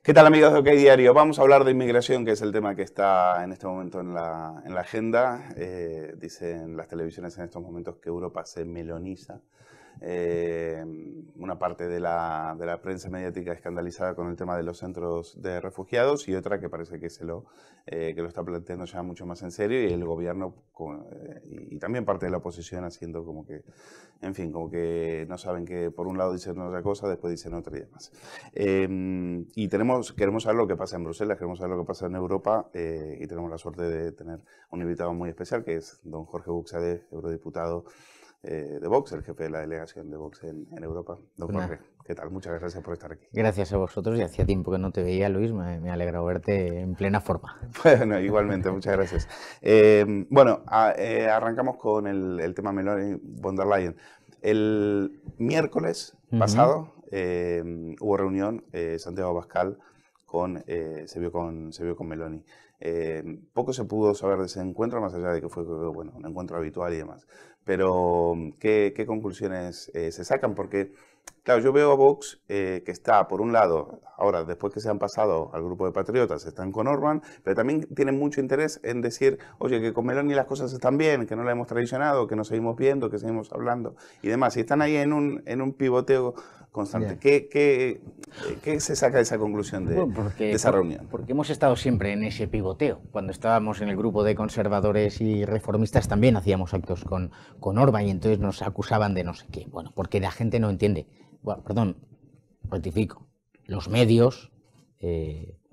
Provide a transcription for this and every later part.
¿Qué tal, amigos de OK Diario? Vamos a hablar de inmigración, que es el tema que está en este momento en la agenda. Dicen las televisiones en estos momentos que Europa se meloniza. Una parte de la prensa mediática escandalizada con el tema de los centros de refugiados y otra que parece que que lo está planteando ya mucho más en serio, y el gobierno y también parte de la oposición haciendo como que, en fin, como que no saben, que por un lado dicen una cosa, después dicen otra y demás. Y queremos saber lo que pasa en Bruselas, queremos saber lo que pasa en Europa, y tenemos la suerte de tener un invitado muy especial, que es don Jorge Buxadé, eurodiputado de Vox, el jefe de la delegación de Vox en Europa. Don Jorge, ¿qué tal? Muchas gracias por estar aquí. Gracias a vosotros, y hacía tiempo que no te veía, Luis, me alegra verte en plena forma. Bueno, igualmente, muchas gracias. Arrancamos con el tema Meloni von der Leyen. El miércoles pasado hubo reunión, Santiago Abascal se vio con Meloni. Poco se pudo saber de ese encuentro, más allá de que fue, bueno, un encuentro habitual y demás. Pero, ¿qué conclusiones se sacan? Porque, claro, yo veo a Vox que está, por un lado, ahora, después que se han pasado al grupo de patriotas, están con Orbán, pero también tienen mucho interés en decir, oye, que con Meloni las cosas están bien, que no la hemos traicionado, que nos seguimos viendo, que seguimos hablando y demás. Y están ahí en un pivoteo constante. ¿Qué se saca de esa conclusión de esa reunión? Porque hemos estado siempre en ese pivoteo. Cuando estábamos en el grupo de conservadores y reformistas también hacíamos actos con Orbán, y entonces nos acusaban de no sé qué. Bueno, porque la gente no entiende. Bueno, perdón, rectifico. Los medios,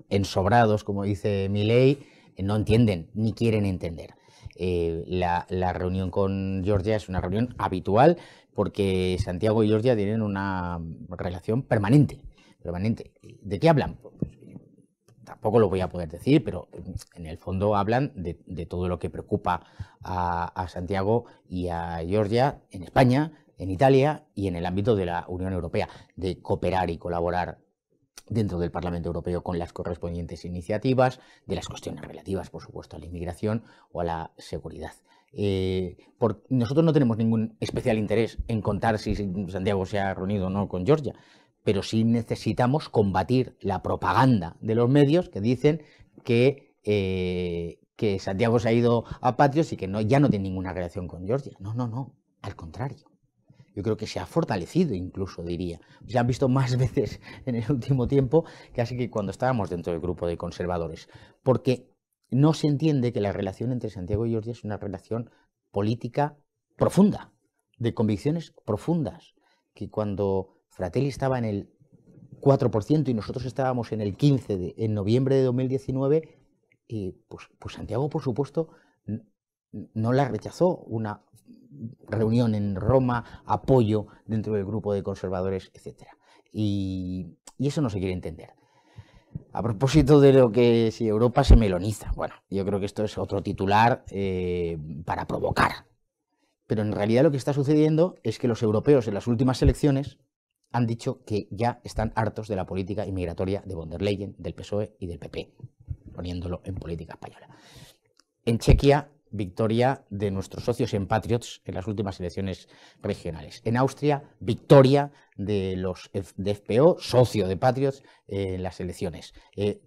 ensobrados, como dice Milei, no entienden ni quieren entender. La reunión con Georgia es una reunión habitual, porque Santiago y Georgia tienen una relación permanente. ¿De qué hablan? Pues, tampoco lo voy a poder decir, pero en el fondo hablan de todo lo que preocupa a Santiago y a Georgia en España, en Italia y en el ámbito de la Unión Europea, de cooperar y colaborar dentro del Parlamento Europeo con las correspondientes iniciativas, de las cuestiones relativas, por supuesto, a la inmigración o a la seguridad. Nosotros no tenemos ningún especial interés en contar si Santiago se ha reunido o no con Georgia, pero sí necesitamos combatir la propaganda de los medios que dicen que Santiago se ha ido a Patrios y que ya no tiene ninguna relación con Georgia. No, al contrario. Yo creo que se ha fortalecido, incluso, diría. Se han visto más veces en el último tiempo que así que cuando estábamos dentro del grupo de conservadores. Porque no se entiende que la relación entre Santiago y Georgia es una relación política profunda, de convicciones profundas, que cuando Fratelli estaba en el 4% y nosotros estábamos en el 15% en noviembre de 2019, pues Santiago, por supuesto, no la rechazó. Una reunión en Roma, apoyo dentro del grupo de conservadores, etc. Y eso no se quiere entender. A propósito de lo que si Europa se meloniza, bueno, yo creo que esto es otro titular para provocar. Pero en realidad lo que está sucediendo es que los europeos en las últimas elecciones han dicho que ya están hartos de la política inmigratoria de von der Leyen, del PSOE y del PP, poniéndolo en política española. En Chequia, victoria de nuestros socios en Patriots en las últimas elecciones regionales. En Austria, victoria de los de FPO, socio de Patriots, en las elecciones.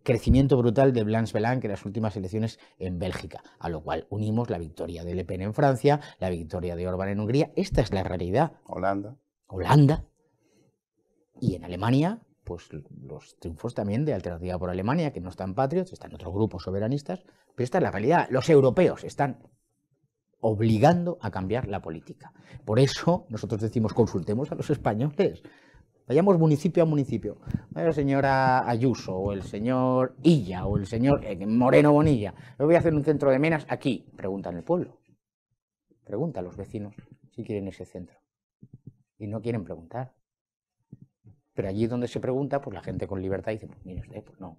Crecimiento brutal de Blanche Belang en las últimas elecciones en Bélgica, a lo cual unimos la victoria de Le Pen en Francia, la victoria de Orbán en Hungría. Esta es la realidad. Holanda. Y en Alemania, pues los triunfos también de Alternativa por Alemania, que no están Patriots, están otros grupos soberanistas, pero esta es la realidad. Los europeos están obligando a cambiar la política. Por eso nosotros decimos, consultemos a los españoles. Vayamos municipio a municipio. La señora Ayuso, o el señor Illa, o el señor Moreno Bonilla. Yo voy a hacer un centro de menas aquí. Pregunta en el pueblo. Pregunta a los vecinos si quieren ese centro. Y no quieren preguntar. Pero allí donde se pregunta, pues la gente con libertad dice, pues mire usted, pues no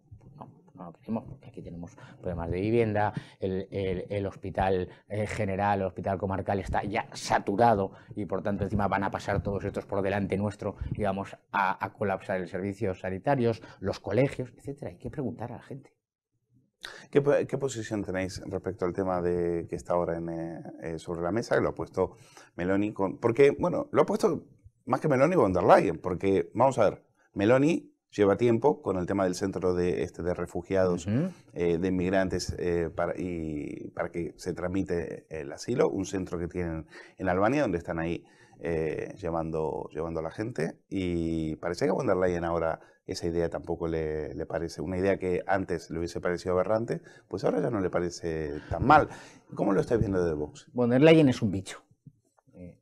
lo queremos, porque aquí tenemos problemas de vivienda, el hospital general, el hospital comarcal está ya saturado y por tanto encima van a pasar todos estos por delante nuestro y vamos a colapsar el servicios sanitarios, los colegios, etcétera. Hay que preguntar a la gente. ¿Qué posición tenéis respecto al tema que está ahora sobre la mesa, que lo ha puesto Meloni? Porque, bueno, lo ha puesto más que Meloni von der Leyen, porque, vamos a ver, Meloni lleva tiempo con el tema del centro de refugiados, de inmigrantes, para que se tramite el asilo, un centro que tienen en Albania, donde están ahí llevando a la gente, y parece que a von der Leyen ahora esa idea tampoco le parece, una idea que antes le hubiese parecido aberrante, pues ahora ya no le parece tan mal. ¿Cómo lo estás viendo desde Vox? Von der Leyen es un bicho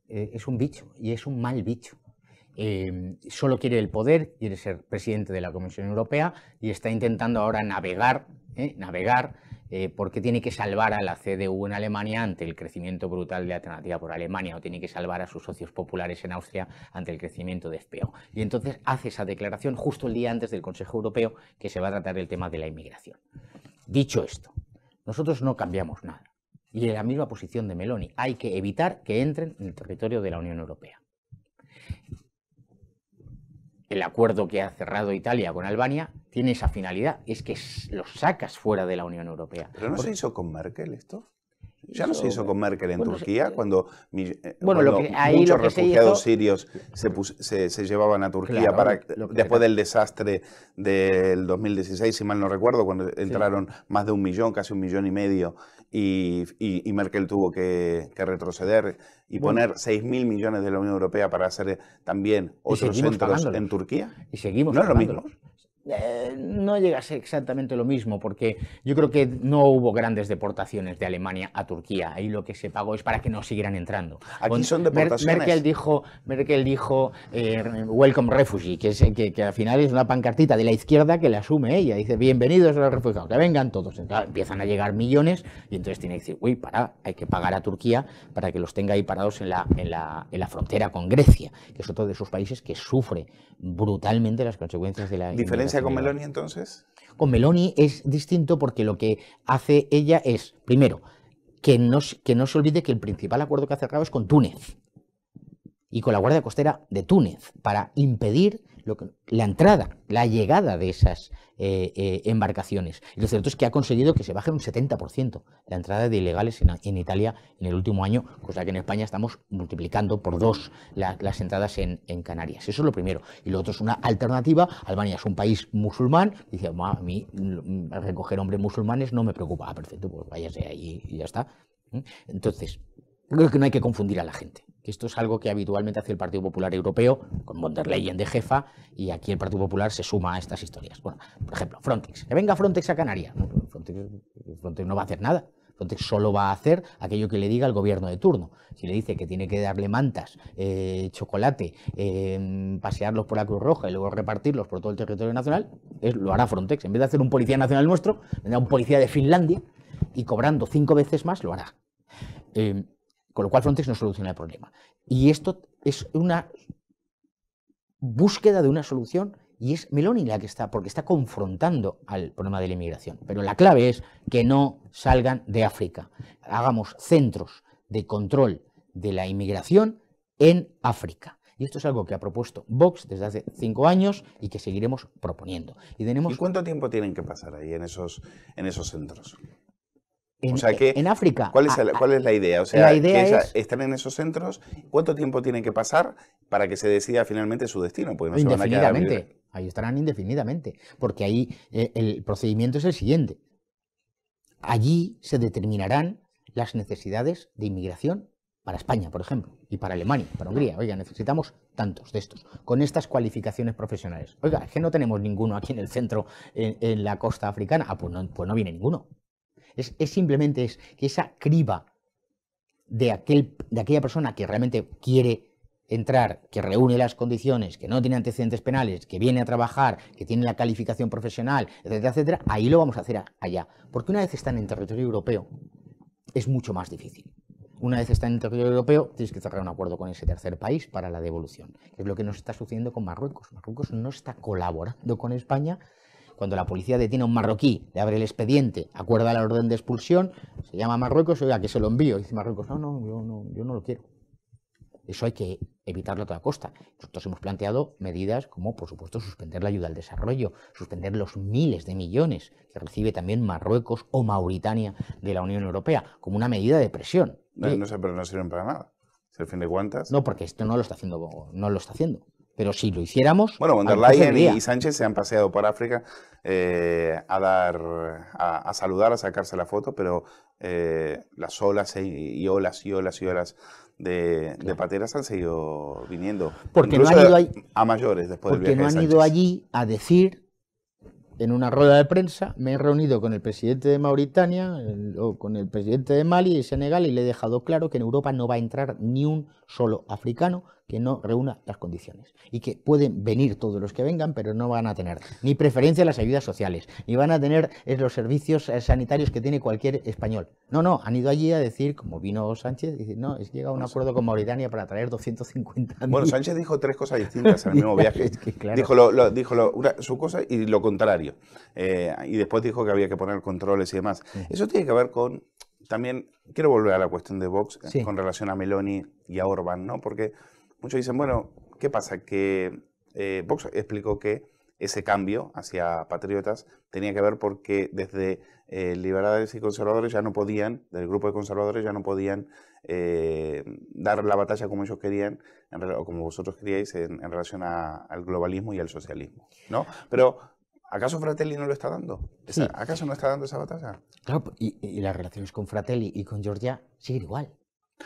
y es un mal bicho. Solo quiere el poder, quiere ser presidente de la Comisión Europea y está intentando ahora navegar, porque tiene que salvar a la CDU en Alemania ante el crecimiento brutal de Alternativa por Alemania, o tiene que salvar a sus socios populares en Austria ante el crecimiento de FPÖ. Y entonces hace esa declaración justo el día antes del Consejo Europeo, que se va a tratar el tema de la inmigración. Dicho esto, nosotros no cambiamos nada. Y en la misma posición de Meloni, hay que evitar que entren en el territorio de la Unión Europea. El acuerdo que ha cerrado Italia con Albania tiene esa finalidad, es que los sacas fuera de la Unión Europea. ¿Pero no se hizo con Merkel esto? ¿Ya no se hizo con Merkel en Turquía? Cuando muchos refugiados sirios se llevaban a Turquía, claro, después del desastre del 2016, si mal no recuerdo, cuando entraron más de 1 millón, casi 1,5 millones, y Merkel tuvo que retroceder y poner 6.000 millones de la Unión Europea para hacer también otros centros en Turquía. Y seguimos ¿No es lo mismo? No llega a ser exactamente lo mismo, porque yo creo que no hubo grandes deportaciones de Alemania a Turquía. Ahí lo que se pagó es para que no siguieran entrando. Aquí son deportaciones. Merkel dijo Welcome Refugee, que al final es una pancartita de la izquierda que la asume ella. Dice, bienvenidos a los refugiados, que vengan todos. Entonces, empiezan a llegar millones y entonces tiene que decir, uy, hay que pagar a Turquía para que los tenga ahí parados en la frontera con Grecia, que es otro de esos países que sufre brutalmente las consecuencias de la ¿Diferencia con Meloni entonces? Con Meloni es distinto porque lo que hace ella es, primero, que no se olvide que el principal acuerdo que ha cerrado es con Túnez y con la Guardia Costera de Túnez para impedir la entrada, la llegada de esas embarcaciones. Y lo cierto es que ha conseguido que se baje un 70% la entrada de ilegales en Italia en el último año, cosa que en España estamos multiplicando por 2 las entradas en Canarias. Eso es lo primero. Y lo otro es una alternativa. Albania es un país musulmán. Dice, a mí recoger hombres musulmanes no me preocupa. Ah, perfecto, pues váyase ahí y ya está. Entonces, creo que no hay que confundir a la gente. Que esto es algo que habitualmente hace el Partido Popular Europeo, con von der Leyen de jefa, y aquí el Partido Popular se suma a estas historias. Bueno, por ejemplo, Frontex. Que venga Frontex a Canarias. No, Frontex no va a hacer nada. Frontex solo va a hacer aquello que le diga el gobierno de turno. Si le dice que tiene que darle mantas, chocolate, pasearlos por la Cruz Roja y luego repartirlos por todo el territorio nacional, lo hará Frontex. En vez de hacer un policía nacional nuestro, vendrá un policía de Finlandia y cobrando 5 veces más lo hará. Con lo cual Frontex no soluciona el problema. Y esto es una búsqueda de una solución, y es Meloni la que está, porque está confrontando al problema de la inmigración. Pero la clave es que no salgan de África. Hagamos centros de control de la inmigración en África. Y esto es algo que ha propuesto Vox desde hace 5 años y que seguiremos proponiendo. ¿Y cuánto tiempo tienen que pasar ahí en esos centros? En África. ¿Cuál es la idea? O sea, la idea es están en esos centros. ¿Cuánto tiempo tienen que pasar para que se decida finalmente su destino? Porque no indefinidamente. Ahí estarán indefinidamente. Porque ahí el procedimiento es el siguiente. Allí se determinarán las necesidades de inmigración para España, por ejemplo, y para Alemania, para Hungría. Oiga, necesitamos tantos de estos, con estas cualificaciones profesionales. Oiga, es que no tenemos ninguno aquí en el centro, en la costa africana. Ah, pues no viene ninguno. Simplemente que esa criba de aquella persona que realmente quiere entrar, que reúne las condiciones, que no tiene antecedentes penales, que viene a trabajar, que tiene la calificación profesional, etcétera, etcétera, ahí lo vamos a hacer allá. Porque una vez están en territorio europeo, es mucho más difícil. Una vez están en territorio europeo, tienes que cerrar un acuerdo con ese tercer país para la devolución. Es lo que nos está sucediendo con Marruecos. Marruecos no está colaborando con España. Cuando la policía detiene a un marroquí, le abre el expediente, acuerda la orden de expulsión, se llama a Marruecos, oiga, que se lo envío. Y dice Marruecos, yo no lo quiero. Eso hay que evitarlo a toda costa. Nosotros hemos planteado medidas como, por supuesto, suspender la ayuda al desarrollo, suspender los miles de millones que recibe también Marruecos o Mauritania de la Unión Europea, como una medida de presión. No sé, pero no sirven para nada. ¿Es el fin de cuentas? No, porque esto no lo está haciendo. Pero si lo hiciéramos... Bueno, von der a lo mejor Leyen serviría. y Sánchez se han paseado por África a saludar, a sacarse la foto, pero las olas y olas y olas y olas de pateras han seguido viniendo. Porque no Incluso han ido ahí, a mayores después del porque viaje no de han ido Sánchez. allí a decir en una rueda de prensa, me he reunido con el presidente de Mauritania o con el presidente de Mali y Senegal y le he dejado claro que en Europa no va a entrar ni un solo africano que no reúna las condiciones y que pueden venir todos los que vengan, pero no van a tener ni preferencia en las ayudas sociales, ni van a tener los servicios sanitarios que tiene cualquier español. No, han ido allí a decir, como vino Sánchez, dice, no, es que llega a un acuerdo con Mauritania para traer 250.000. Bueno, Sánchez dijo tres cosas distintas en el mismo viaje. Es que, claro. Dijo su cosa y lo contrario. Y después dijo que había que poner controles y demás. Sí. Eso tiene que ver con, también, quiero volver a la cuestión de Vox Sí. con relación a Meloni y a Orbán, ¿no? Porque muchos dicen, bueno, ¿qué pasa? Que Vox explicó que ese cambio hacia patriotas tenía que ver porque desde liberales y conservadores ya no podían, del grupo de conservadores ya no podían dar la batalla como ellos querían, o como vosotros queríais, en relación al globalismo y al socialismo, ¿no? Pero, ¿acaso Fratelli no lo está dando? Sí. ¿Acaso no está dando esa batalla? Claro, y las relaciones con Fratelli y con Georgia siguen igual.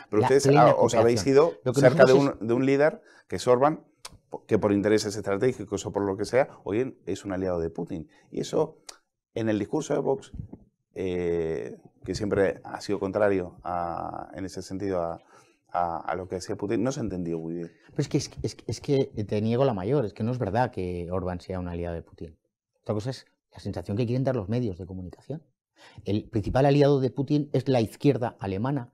Pero La ustedes plena os habéis cooperación. ido Lo que cerca nosotros de un líder, que es Orbán, que por intereses estratégicos o por lo que sea, hoy es un aliado de Putin. Y eso, en el discurso de Vox, que siempre ha sido contrario en ese sentido a lo que decía Putin, no se entendió muy bien. Pero es que te niego la mayor, es que no es verdad que Orbán sea un aliado de Putin. Otra cosa es la sensación que quieren dar los medios de comunicación. El principal aliado de Putin es la izquierda alemana,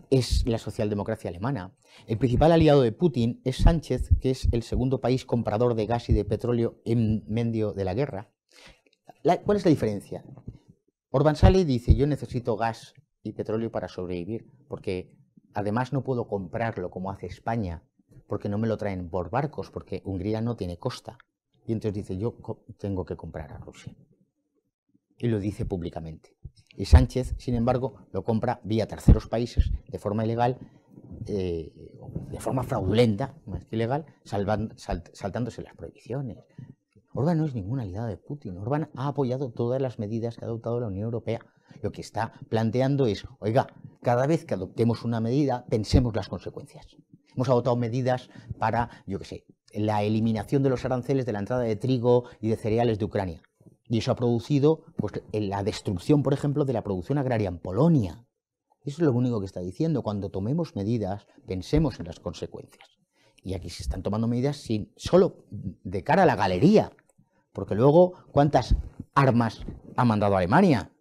es la socialdemocracia alemana. El principal aliado de Putin es Sánchez, que es el segundo país comprador de gas y de petróleo en medio de la guerra. ¿Cuál es la diferencia? Orbán sale y dice, yo necesito gas y petróleo para sobrevivir, porque además no puedo comprarlo como hace España, porque no me lo traen por barcos, porque Hungría no tiene costa. Y entonces dice, yo tengo que comprar a Rusia. Y lo dice públicamente. Y Sánchez, sin embargo, lo compra vía terceros países, de forma ilegal, de forma fraudulenta, más que ilegal, saltándose las prohibiciones. Orbán no es ningún aliado de Putin. Orbán ha apoyado todas las medidas que ha adoptado la Unión Europea. Lo que está planteando es, oiga, cada vez que adoptemos una medida, pensemos las consecuencias. Hemos adoptado medidas para, yo qué sé, la eliminación de los aranceles de la entrada de trigo y de cereales de Ucrania. Y eso ha producido pues, la destrucción, por ejemplo, de la producción agraria en Polonia. Eso es lo único que está diciendo. Cuando tomemos medidas, pensemos en las consecuencias. Y aquí se están tomando medidas solo de cara a la galería. Porque luego, ¿cuántas armas ha mandado Alemania?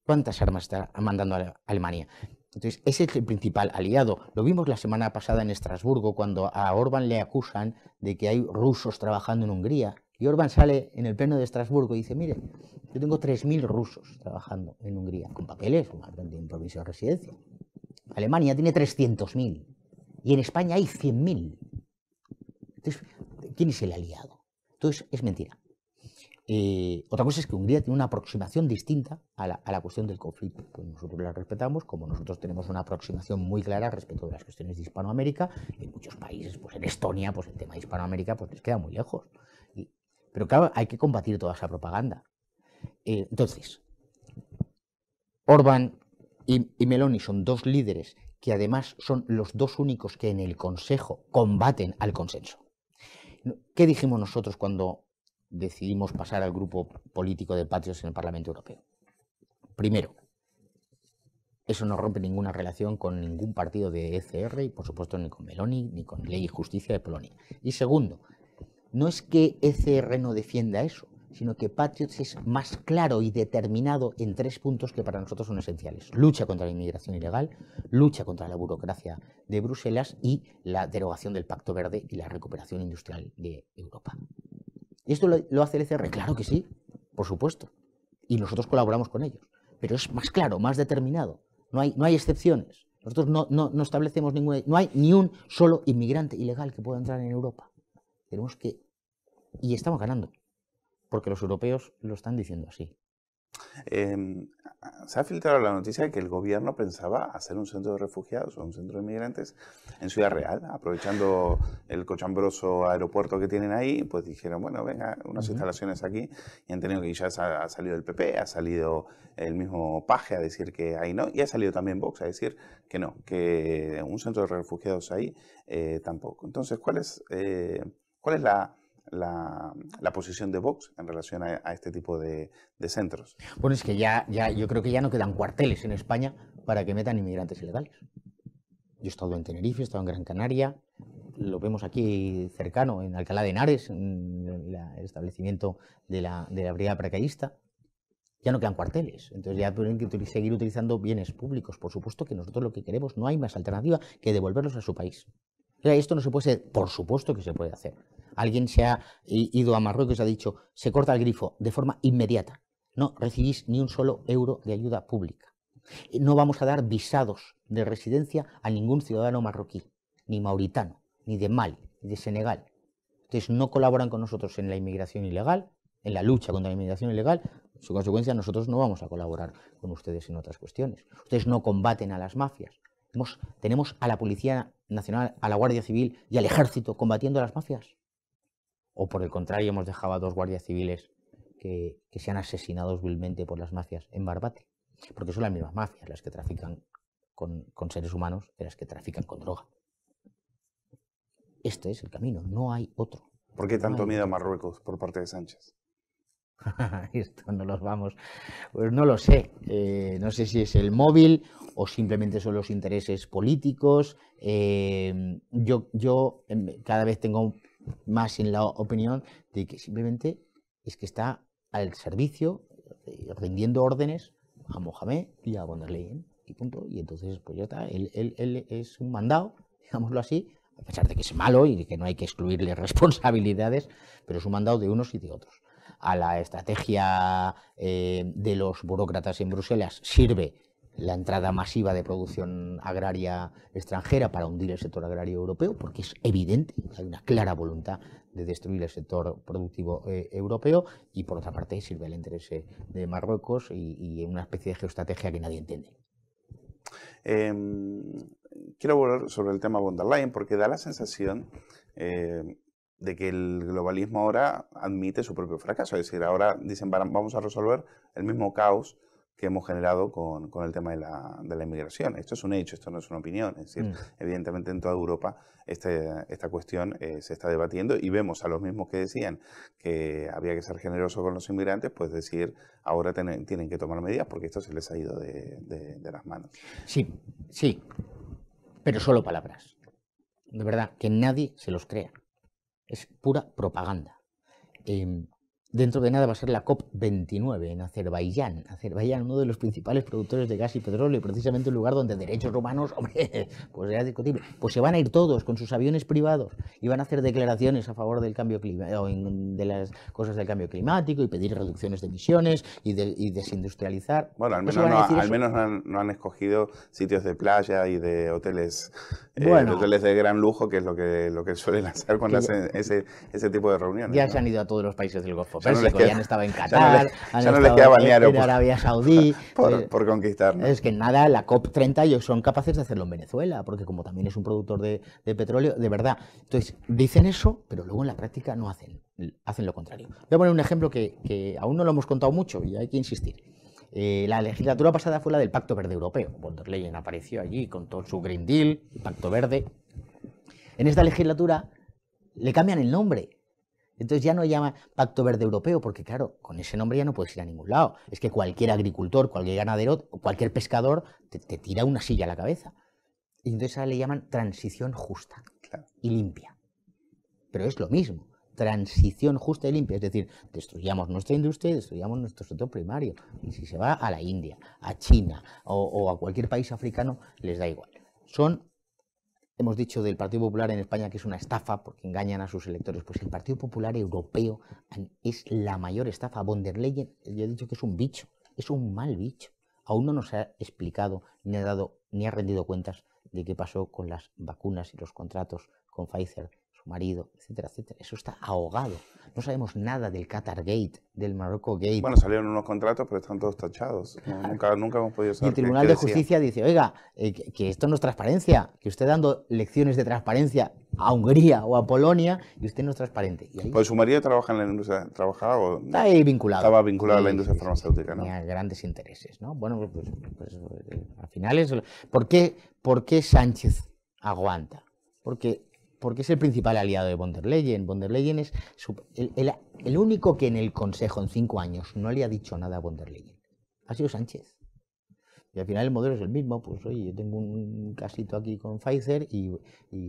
¿Cuántas armas está mandando Alemania? Entonces, ese es el principal aliado. Lo vimos la semana pasada en Estrasburgo, cuando a Orbán le acusan de que hay rusos trabajando en Hungría. Y Orbán sale en el pleno de Estrasburgo y dice, mire, yo tengo 3.000 rusos trabajando en Hungría, con papeles, un permiso de residencia. Alemania tiene 300.000 y en España hay 100.000. Entonces, ¿quién es el aliado? Entonces, es mentira. Otra cosa es que Hungría tiene una aproximación distinta a la cuestión del conflicto. Pues nosotros la respetamos, como nosotros tenemos una aproximación muy clara respecto de las cuestiones de Hispanoamérica. En muchos países, pues en Estonia, pues el tema de Hispanoamérica pues les queda muy lejos. Pero claro, hay que combatir toda esa propaganda. Entonces, Orbán y Meloni son dos líderes que además son los dos únicos que en el Consejo combaten al consenso. ¿Qué dijimos nosotros cuando decidimos pasar al grupo político de Patriots en el Parlamento Europeo? Primero, eso no rompe ninguna relación con ningún partido de ECR y por supuesto ni con Meloni ni con Ley y Justicia de Polonia. Y segundo, no es que ECR no defienda eso, sino que Patriots es más claro y determinado en 3 puntos que para nosotros son esenciales. Lucha contra la inmigración ilegal, lucha contra la burocracia de Bruselas y la derogación del Pacto Verde y la recuperación industrial de Europa. ¿Y esto lo hace el ECR? Claro que sí, por supuesto. Y nosotros colaboramos con ellos. Pero es más claro, más determinado. No hay excepciones. Nosotros no establecemos ninguna... No hay ni un solo inmigrante ilegal que pueda entrar en Europa. Tenemos que... Y estamos ganando. Porque los europeos lo están diciendo así. Eh, Se ha filtrado la noticia de que el gobierno pensaba hacer un centro de refugiados o un centro de migrantes en Ciudad Real, aprovechando el cochambroso aeropuerto que tienen ahí, pues dijeron, bueno, venga, unas instalaciones aquí, y han tenido que ya ha salido el PP, ha salido el mismo Paje a decir que ahí no, y ha salido también Vox a decir que no, que un centro de refugiados ahí tampoco. Entonces, ¿cuál es la posición de Vox en relación a este tipo de centros? Bueno, es que yo creo que ya no quedan cuarteles en España para que metan inmigrantes ilegales. Yo he estado en Tenerife, he estado en Gran Canaria, lo vemos aquí cercano, en Alcalá de Henares, en el establecimiento de la brigada paracaidista. Ya no quedan cuarteles, entonces ya tienen que seguir utilizando bienes públicos. Por supuesto que nosotros lo que queremos, no hay más alternativa que devolverlos a su país. Esto no se puede hacer, por supuesto que se puede hacer. Alguien se ha ido a Marruecos y ha dicho, se corta el grifo de forma inmediata. No recibís ni un solo euro de ayuda pública. No vamos a dar visados de residencia a ningún ciudadano marroquí, ni mauritano, ni de Mali, ni de Senegal. Entonces no colaboran con nosotros en la inmigración ilegal, en la lucha contra la inmigración ilegal. En su consecuencia, nosotros no vamos a colaborar con ustedes en otras cuestiones. Ustedes no combaten a las mafias. Tenemos a la Policía Nacional, a la Guardia Civil y al Ejército combatiendo a las mafias. O por el contrario, hemos dejado a 2 guardias civiles que sean asesinados vilmente por las mafias en Barbate. Porque son las mismas mafias las que trafican con seres humanos que las que trafican con droga. Este es el camino, no hay otro. ¿Por qué tanto miedo a Marruecos por parte de Sánchez? Esto no los vamos, pues no lo sé. No sé si es el móvil o simplemente son los intereses políticos. Yo cada vez tengo más en la opinión de que simplemente es que está al servicio, rindiendo órdenes a Mohamed y a von der Leyen y punto. Y entonces, pues ya está. Él es un mandado, digámoslo así, a pesar de que es malo y de que no hay que excluirle responsabilidades, pero es un mandado de unos y de otros. A la estrategia de los burócratas en Bruselas sirve la entrada masiva de producción agraria extranjera para hundir el sector agrario europeo, porque es evidente, hay una clara voluntad de destruir el sector productivo europeo, y por otra parte sirve el interés de Marruecos y una especie de geoestrategia que nadie entiende. Quiero volver sobre el tema von der Leyen, porque da la sensación de que el globalismo ahora admite su propio fracaso. Es decir, ahora dicen, vamos a resolver el mismo caos que hemos generado con el tema de la inmigración. Esto es un hecho, esto no es una opinión. Es decir, evidentemente en toda Europa esta cuestión se está debatiendo, y vemos a los mismos que decían que había que ser generoso con los inmigrantes, pues decir, ahora tienen que tomar medidas porque esto se les ha ido de las manos. Sí, sí, pero solo palabras. De verdad, que nadie se los crea. Es pura propaganda. Dentro de nada va a ser la COP29 en Azerbaiyán. Azerbaiyán, uno de los principales productores de gas y petróleo, y precisamente un lugar donde derechos humanos, hombre, pues era discutible. Pues se van a ir todos con sus aviones privados y van a hacer declaraciones a favor del cambio climático, de las cosas del cambio climático, y pedir reducciones de emisiones y desindustrializar. Bueno, al menos no han escogido sitios de playa y de hoteles, hoteles de gran lujo, que es lo que suelen hacer cuando hacen ese tipo de reuniones. Ya se han ido a todos los países del Golfo Pérsico, ya han estado en Qatar, ya no les queda balneario en Arabia Saudí. por conquistar, ¿no? Es que nada, la COP30 ellos son capaces de hacerlo en Venezuela, porque como también es un productor de petróleo, de verdad. Entonces, dicen eso, pero luego en la práctica no hacen lo contrario. Voy a poner un ejemplo que aún no lo hemos contado mucho y hay que insistir. La legislatura pasada fue la del Pacto Verde Europeo. Von der Leyen apareció allí con todo su Green Deal, el Pacto Verde. En esta legislatura le cambian el nombre. Entonces ya no llama Pacto Verde Europeo, porque claro, con ese nombre ya no puedes ir a ningún lado. Es que cualquier agricultor, cualquier ganadero, cualquier pescador te tira una silla a la cabeza. Y entonces ahora le llaman transición justa y limpia. Pero es lo mismo, transición justa y limpia. Es decir, destruyamos nuestra industria y destruyamos nuestro sector primario. Y si se va a la India, a China o a cualquier país africano, les da igual. Hemos dicho del Partido Popular en España que es una estafa porque engañan a sus electores. Pues el Partido Popular Europeo es la mayor estafa. Von der Leyen, yo he dicho que es un bicho, es un mal bicho. Aún no nos ha explicado ni ha rendido cuentas de qué pasó con las vacunas y los contratos con Pfizer, su marido, etcétera, etcétera. Eso está ahogado. No sabemos nada del Qatar Gate, del Morocco Gate. Bueno, salieron unos contratos, pero están todos tachados. Nunca hemos podido Y saber el Tribunal de Justicia dice, oiga, que esto no es transparencia, que usted dando lecciones de transparencia a Hungría o a Polonia y usted no es transparente. Y ahí pues su marido trabaja en la industria, está ahí vinculado. Estaba vinculado a la industria farmacéutica, ¿no? Tenía grandes intereses, ¿no? Bueno, pues, al final es... ¿Por qué Sánchez aguanta? Porque es el principal aliado de von der Leyen. Von der Leyen es el único que en el Consejo en 5 años no le ha dicho nada a von der Leyen. Ha sido Sánchez. Y al final el modelo es el mismo. Pues oye, yo tengo un casito aquí con Pfizer y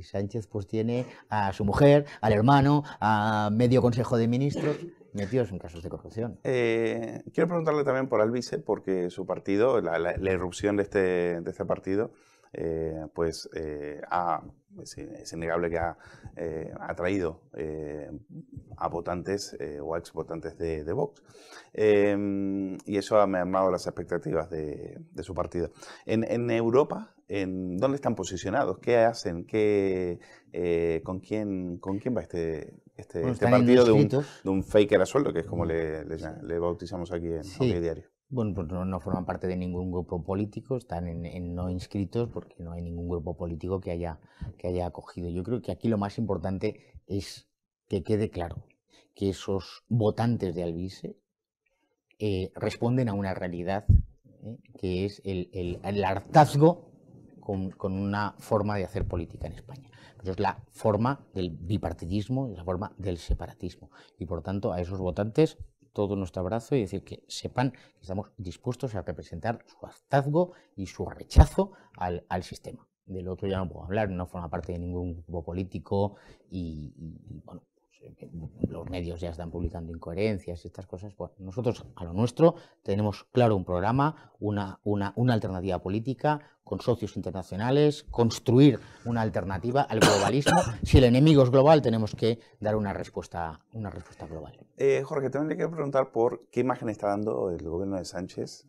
Sánchez pues tiene a su mujer, al hermano, a medio Consejo de Ministros metidos en casos de corrupción. Quiero preguntarle también por Alvise, porque su partido, la irrupción de este partido, es innegable que ha atraído a votantes o a ex votantes de Vox. Y eso ha mermado las expectativas de su partido. En Europa, ¿dónde están posicionados? ¿Qué hacen? ¿Con quién va este partido de un faker a sueldo, que es como le bautizamos aquí en OK Diario? Bueno, pues no forman parte de ningún grupo político, están en no inscritos porque no hay ningún grupo político que haya acogido. Yo creo que aquí lo más importante es que quede claro que esos votantes de Alvise responden a una realidad, que es el hartazgo con una forma de hacer política en España. Pero es la forma del bipartidismo, es la forma del separatismo. Y por tanto, a esos votantes todo nuestro abrazo y decir que sepan que estamos dispuestos a representar su hartazgo y su rechazo al sistema. Del otro ya no puedo hablar, no forma parte de ningún grupo político y bueno, pues, los medios ya están publicando incoherencias y estas cosas. Bueno, nosotros a lo nuestro tenemos claro un programa, una alternativa política con socios internacionales, construir una alternativa al globalismo. Si el enemigo es global, tenemos que dar una respuesta global. Jorge, también le quiero preguntar por qué imagen está dando el gobierno de Sánchez,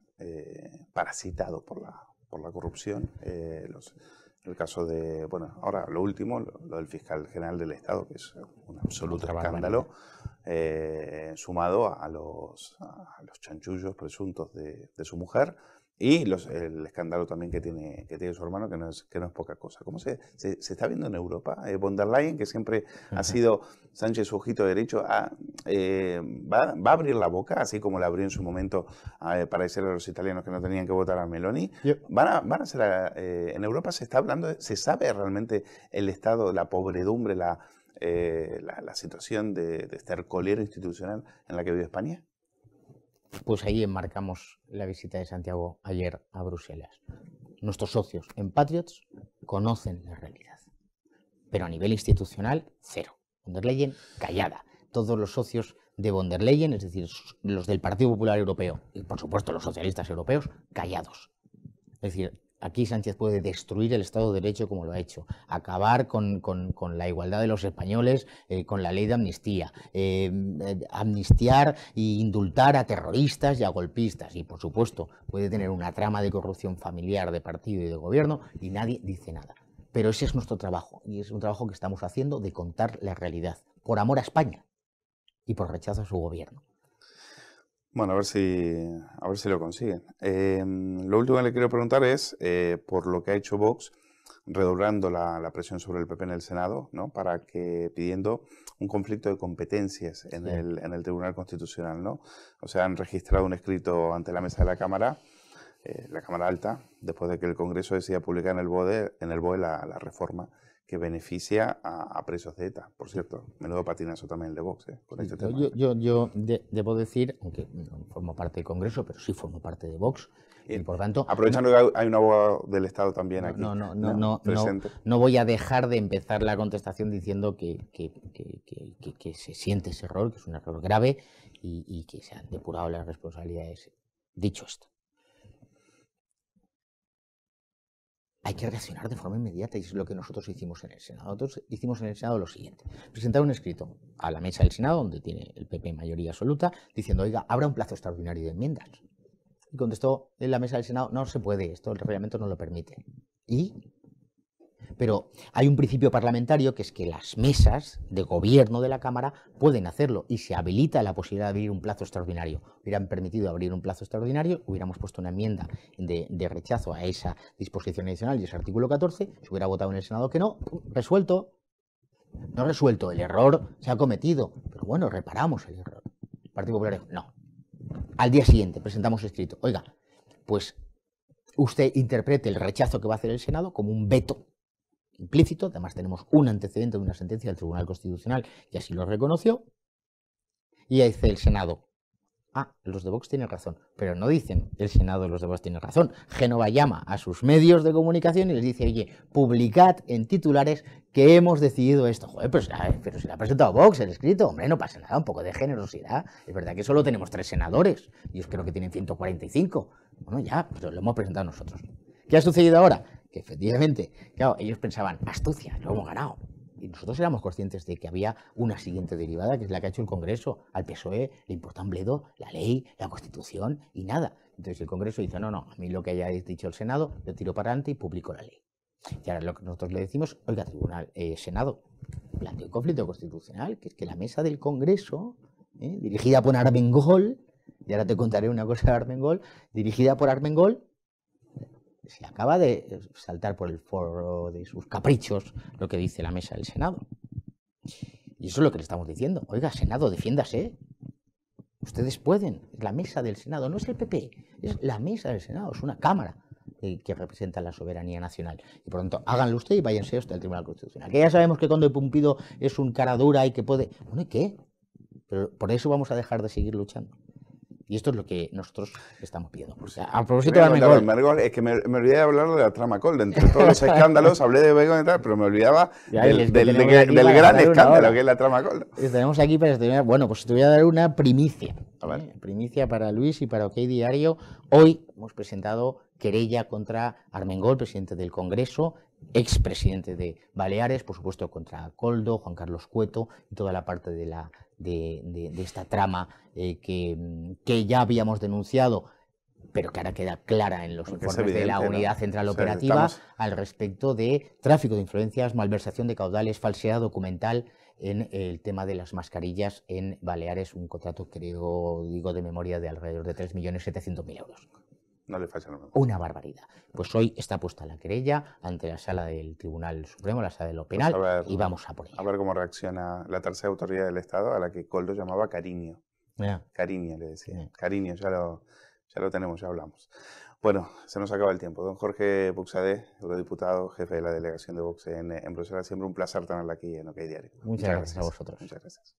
parasitado por la corrupción. El caso de, bueno, ahora lo último, lo del fiscal general del Estado, que es un absoluto escándalo, sumado a los chanchullos presuntos de su mujer y el escándalo también que tiene su hermano, que no es poca cosa. ¿Cómo se está viendo en Europa? Von der Leyen, que siempre ha sido Sánchez su ojito derecho, ¿va a abrir la boca, así como la abrió en su momento para decirle a los italianos que no tenían que votar a Meloni? ¿Van a ser, en Europa se está hablando, se sabe realmente el estado, la pobredumbre, la situación de estercolero institucional en la que vive España? Pues ahí enmarcamos la visita de Santiago ayer a Bruselas. Nuestros socios en Patriots conocen la realidad, pero a nivel institucional, cero. Von der Leyen, callada. Todos los socios de von der Leyen, es decir, los del Partido Popular Europeo y, por supuesto, los socialistas europeos, callados. Es decir, aquí Sánchez puede destruir el Estado de Derecho como lo ha hecho, acabar con la igualdad de los españoles, con la ley de amnistía, amnistiar e indultar a terroristas y a golpistas. Y, por supuesto, puede tener una trama de corrupción familiar de partido y de gobierno y nadie dice nada. Pero ese es nuestro trabajo y es un trabajo que estamos haciendo de contar la realidad, por amor a España y por rechazo a su gobierno. Bueno, a ver si lo consiguen. Lo último que le quiero preguntar es por lo que ha hecho Vox, redoblando la presión sobre el PP en el Senado, ¿no? Pidiendo un conflicto de competencias en el Tribunal Constitucional, ¿no? O sea, han registrado un escrito ante la mesa de la Cámara Alta, después de que el Congreso decida publicar en el BOE la reforma que beneficia a presos de ETA. Por cierto, menudo patinazo también el de Vox, con este tema. Yo debo decir, aunque no formo parte del Congreso, pero sí formo parte de Vox, y por tanto... Aprovechando que hay un abogado del Estado también aquí presente. No voy a dejar de empezar la contestación diciendo que se siente ese error, que es un error grave y que se han depurado las responsabilidades. Dicho esto, hay que reaccionar de forma inmediata y es lo que nosotros hicimos en el Senado. Nosotros hicimos en el Senado lo siguiente: presentar un escrito a la mesa del Senado, donde tiene el PP mayoría absoluta, diciendo, oiga, habrá un plazo extraordinario de enmiendas. Y contestó en la mesa del Senado, no se puede, esto el reglamento no lo permite. ¿Y? Pero hay un principio parlamentario que es que las mesas de gobierno de la Cámara pueden hacerlo y se habilita la posibilidad de abrir un plazo extraordinario. Hubieran permitido abrir un plazo extraordinario, hubiéramos puesto una enmienda de rechazo a esa disposición adicional y ese artículo 14, se hubiera votado en el Senado que no, resuelto. No resuelto, el error se ha cometido, pero bueno, reparamos el error. El Partido Popular dijo, no. Al día siguiente presentamos escrito, oiga, pues usted interprete el rechazo que va a hacer el Senado como un veto implícito, además tenemos un antecedente de una sentencia del Tribunal Constitucional y así lo reconoció, y dice el Senado, los de Vox tienen razón, pero no dicen el Senado los de Vox tienen razón. Génova llama a sus medios de comunicación y les dice, oye, publicad en titulares que hemos decidido esto. Joder, pero si lo ha presentado Vox el escrito, hombre, no pasa nada, un poco de generosidad. Es verdad que solo tenemos 3 senadores, y yo creo que tienen 145. Bueno, ya, pero lo hemos presentado nosotros. ¿Qué ha sucedido ahora? Que efectivamente, claro, ellos pensaban, astucia, lo hemos ganado. Y nosotros éramos conscientes de que había una siguiente derivada, que es la que ha hecho el Congreso. Al PSOE le importa un bledo la ley, la Constitución y nada. Entonces el Congreso dice, no, a mí lo que haya dicho el Senado, lo tiro para adelante y publico la ley. Y ahora lo que nosotros le decimos, oiga, Tribunal, Senado, planteó un conflicto constitucional, que es que la mesa del Congreso, dirigida por Armengol, y ahora te contaré una cosa de Armengol, dirigida por Armengol, se acaba de saltar por el foro de sus caprichos lo que dice la mesa del Senado. Y eso es lo que le estamos diciendo. Oiga, Senado, defiéndase. Ustedes pueden. Es la mesa del Senado, no es el PP, es la mesa del Senado, es una Cámara que representa la soberanía nacional. Y por lo tanto, háganlo usted y váyanse hasta el Tribunal Constitucional. Que ya sabemos que Conde Pumpido es un cara dura y que puede... Bueno, ¿y qué? Pero por eso vamos a dejar de seguir luchando. Y esto es lo que nosotros estamos pidiendo. O sea, a propósito de Armengol, es que me olvidé de hablar de la trama Coldo. Entre todos los escándalos, hablé de Bacon y tal, pero me olvidaba del gran escándalo que es la trama Coldo. Tenemos aquí para... Bueno, pues te voy a dar una primicia. Primicia para Luis y para OK Diario. Hoy hemos presentado querella contra Armengol, presidente del Congreso, expresidente de Baleares, por supuesto contra Coldo, Juan Carlos Cueto y toda la parte de esta trama que ya habíamos denunciado, pero que ahora queda clara en los informes de la Unidad Central Operativa al respecto de tráfico de influencias, malversación de caudales, falsedad documental en el tema de las mascarillas en Baleares, un contrato, creo, digo de memoria, de alrededor de 3.700.000 euros. No le falla nada. Una barbaridad. Pues hoy está puesta la querella ante la sala del Tribunal Supremo, la sala de lo penal, pues y vamos a por ella. A ver cómo reacciona la tercera autoridad del Estado, a la que Coldo llamaba cariño. Cariño, le decía. Cariño, ya lo tenemos, ya hablamos. Bueno, se nos acaba el tiempo. Don Jorge Buxadé, eurodiputado, jefe de la delegación de Vox en Bruselas. Siempre un placer tenerla aquí en OK Diario. Muchas gracias a vosotros. Muchas gracias.